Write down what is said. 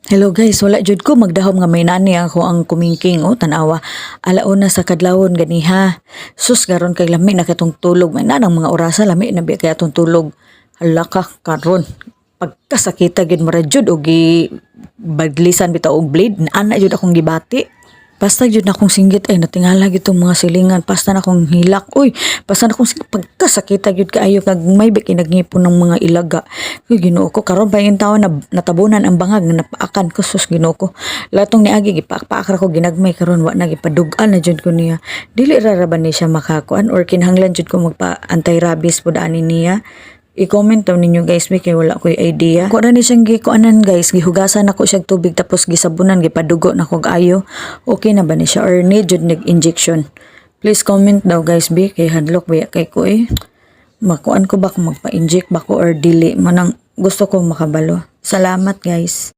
Hello guys, wala jud ko magdahom nga may nani ako ang kumingking tanawa. Alauna sa kadlawon ganiha. Sus garon kay lami na katong tulog. May nanang mga orasa lami na biya kay atong tulog. Hala ka karon. Pagkasakita gid mo ra jud og badlisan bitaw og blade. Ana jud akong gibati. Basta jud na akong singgit ay natingala gid tong mga silingan. Basta na akong hilak. Uy, basta na akong pagkasakita gid kaayo kag may biki nagnipon ng mga ilaga. Uy, Ginoo ko karon pa yung taon na natabunan ang bangag nga napaakan ko sus Ginoo ko. Latong niagi gipaak-paak ra ko ginagmay karon wa na gipadug-an na jud ko niya. Dili ra ba ni siya makakuan or kinahanglan jud ko magpa anti-rabies pud ani niya. I-comment daw ninyo guys, kay wala ko'y idea. Kung na siyang gikuanan guys, gihugasan ako siyang tubig tapos gisabunan, gipadugo na kog ayo. Okay na ba ni siya or need jud nag-injection? Please comment daw guys, kay hadlok ba kay ko Makuan ko ba kung magpa-inject ba ko or dili? Manang gusto ko makabalo. Salamat guys.